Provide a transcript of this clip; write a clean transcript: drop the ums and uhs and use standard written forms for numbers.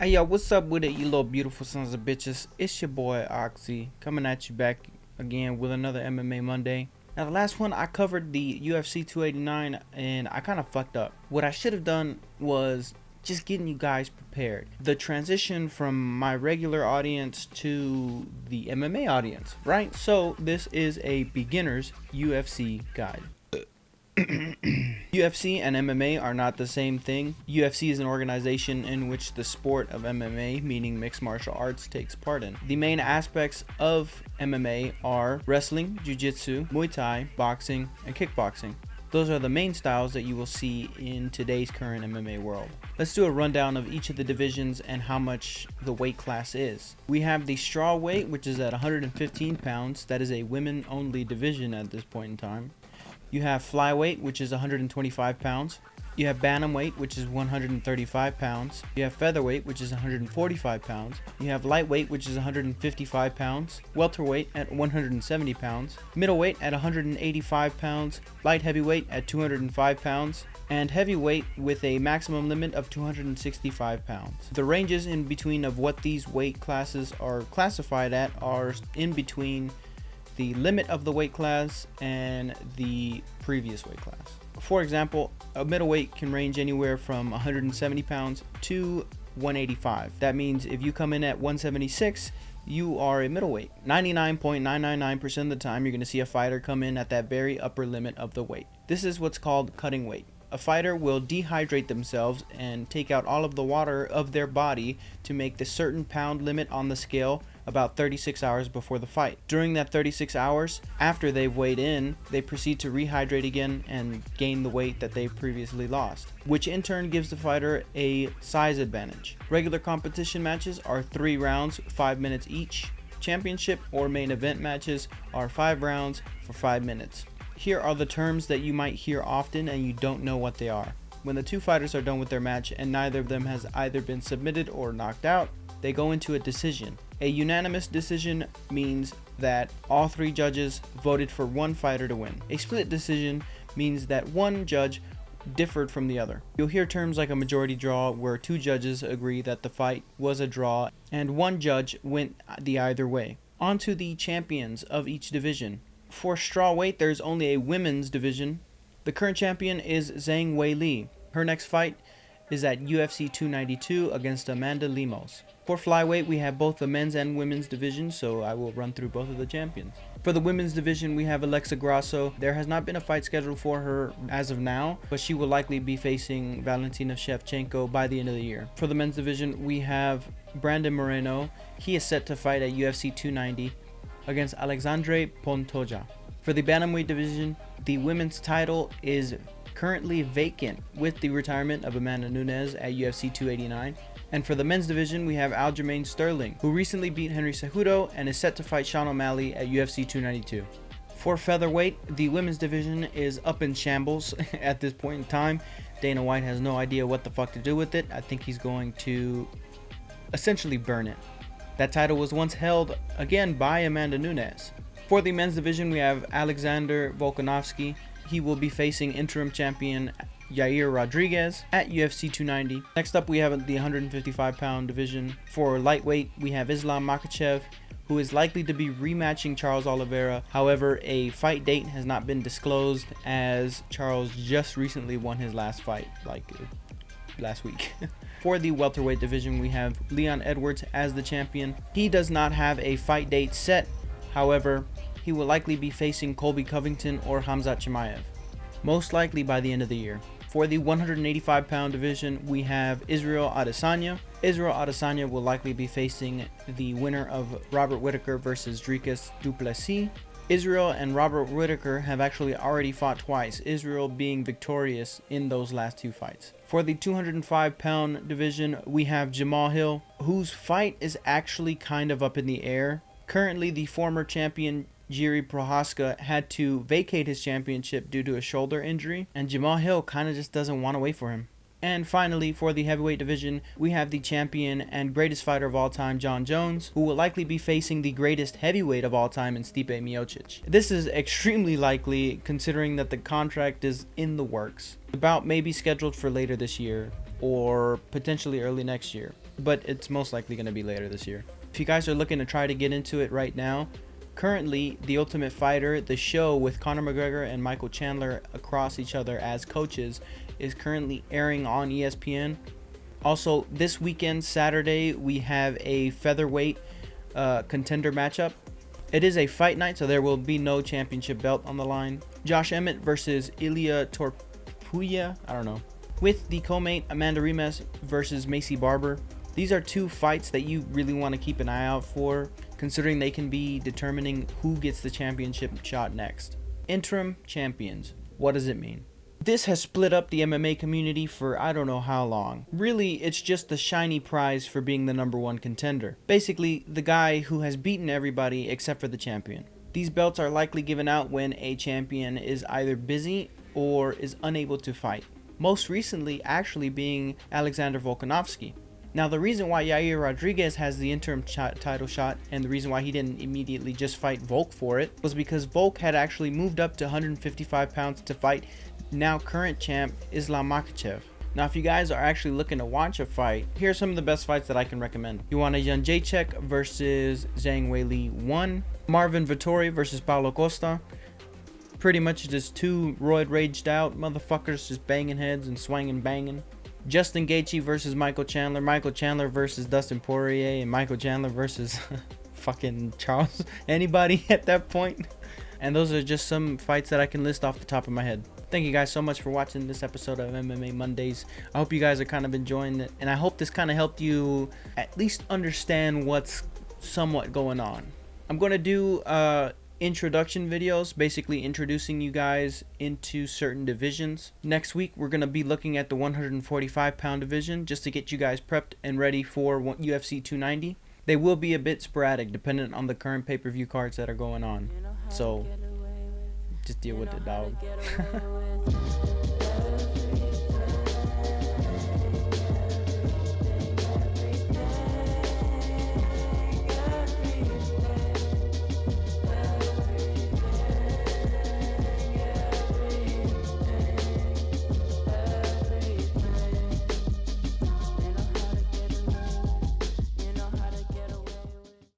Hey yo, what's up with it, you little beautiful sons of bitches? It's your boy Oxy coming at you back again with another MMA Monday. Now, the last one I covered the UFC 289 and I kind of fucked up. What I should have done was just getting you guys prepared. The transition from my regular audience to the MMA audience, right? So, this is a beginner's UFC guide. UFC and MMA are not the same thing. UFC is an organization in which the sport of MMA, meaning mixed martial arts, takes part in. The main aspects of MMA are wrestling, jiu-jitsu, Muay Thai, boxing, and kickboxing. Those are the main styles that you will see in today's current MMA world. Let's do a rundown of each of the divisions and how much the weight class is. We have the straw weight, which is at 115 pounds. That is a women-only division at this point in time. You have flyweight, which is 125 pounds. You have bantamweight, which is 135 pounds. You have featherweight, which is 145 pounds. You have lightweight, which is 155 pounds. Welterweight at 170 pounds. Middleweight at 185 pounds. Light heavyweight at 205 pounds. And heavyweight with a maximum limit of 265 pounds. The ranges in between of what these weight classes are classified at are in between the limit of the weight class and the previous weight class. For example, a middleweight can range anywhere from 170 pounds to 185. That means if you come in at 176, you are a middleweight. 99.999% of the time, you're going to see a fighter come in at that very upper limit of the weight. This is what's called cutting weight. A fighter will dehydrate themselves and take out all of the water of their body to make the certain pound limit on the scale about 36 hours before the fight. During that 36 hours, after they've weighed in, they proceed to rehydrate again and gain the weight that they previously lost, which in turn gives the fighter a size advantage. Regular competition matches are 3 rounds, 5 minutes each. Championship or main event matches are 5 rounds for 5 minutes. Here are the terms that you might hear often and you don't know what they are. When the two fighters are done with their match and neither of them has either been submitted or knocked out, they go into a decision. A unanimous decision means that all 3 judges voted for one fighter to win. A split decision means that one judge differed from the other. You'll hear terms like a majority draw, where 2 judges agree that the fight was a draw and one judge went the either way. On to the champions of each division. For strawweight, there's only a women's division. The current champion is Zhang Weili. Her next fight is at UFC 292 against Amanda Lemos. For flyweight, we have both the men's and women's division, so I will run through both of the champions. For the women's division, we have Alexa Grasso. There has not been a fight scheduled for her as of now, but she will likely be facing Valentina Shevchenko by the end of the year. For the men's division, we have Brandon Moreno. He is set to fight at UFC 290 against Alexandre Pontoja. For the bantamweight division, the women's title is currently vacant with the retirement of Amanda Nunes at UFC 289. And for the men's division, we have Aljamain Sterling, who recently beat Henry Cejudo and is set to fight Sean O'Malley at UFC 292. For featherweight, the women's division is up in shambles at this point in time. Dana White has no idea what the fuck to do with it. I think he's going to essentially burn it. That title was once held again by Amanda Nunes. For the men's division, we have Alexander Volkanovski. He will be facing interim champion Yair Rodriguez at UFC 290. Next up, we have the 155-pound division. For lightweight, we have Islam Makhachev, who is likely to be rematching Charles Oliveira. However, a fight date has not been disclosed, as Charles just recently won his last fight, like last week. For the welterweight division, we have Leon Edwards as the champion. He does not have a fight date set. However, he will likely be facing Colby Covington or Khamzat Chimaev, most likely by the end of the year. For the 185-pound division, we have Israel Adesanya. Israel Adesanya will likely be facing the winner of Robert Whittaker versus Dricus du Plessis. Israel and Robert Whittaker have actually already fought twice, Israel being victorious in those last 2 fights. For the 205-pound division, we have Jamal Hill, whose fight is actually kind of up in the air. Currently, the former champion Jiri Prohaska had to vacate his championship due to a shoulder injury, and Jamal Hill kind of just doesn't want to wait for him. And finally, for the heavyweight division, we have the champion and greatest fighter of all time, Jon Jones, who will likely be facing the greatest heavyweight of all time in Stipe Miocic. This is extremely likely, considering that the contract is in the works. The bout may be scheduled for later this year, or potentially early next year. but it's most likely going to be later this year. If you guys are looking to try to get into it right now, currently The Ultimate Fighter, the show with Conor McGregor and Michael Chandler across each other as coaches, is currently airing on ESPN. Also, this weekend, Saturday, we have a featherweight contender matchup. It is a fight night, so there will be no championship belt on the line. Josh Emmett versus Ilya Torpuya, I don't know. With the co-main Amanda Rimes versus Macy Barber. These are two fights that you really want to keep an eye out for, considering they can be determining who gets the championship shot next. Interim champions. What does it mean? This has split up the MMA community for I don't know how long. Really, it's just the shiny prize for being the #1 contender. Basically, the guy who has beaten everybody except for the champion. These belts are likely given out when a champion is either busy or is unable to fight. Most recently actually being Alexander Volkanovski. Now, the reason why Yair Rodriguez has the interim title shot and the reason why he didn't immediately just fight Volk for it was because Volk had actually moved up to 155 pounds to fight now current champ Islam Makhachev. Now, if you guys are actually looking to watch a fight, here are some of the best fights that I can recommend. You want a Jędrzejczyk versus Zhang Weili 1. Marvin Vettori versus Paulo Costa. Pretty much just two roid raged out motherfuckers just banging heads and swinging banging. Justin Gaethje versus Michael Chandler. Michael Chandler versus Dustin Poirier. And Michael Chandler versus fucking Charles. Anybody at that point. And those are just some fights that I can list off the top of my head. Thank you guys so much for watching this episode of MMA Mondays. I hope you guys are kind of enjoying it. And I hope this kind of helped you at least understand what's somewhat going on. I'm going to do introduction videos, basically introducing you guys into certain divisions. Next week, we're going to be looking at the 145-pound division just to get you guys prepped and ready for UFC 290. They will be a bit sporadic dependent on the current pay-per-view cards that are going on. So, just deal with it, dog.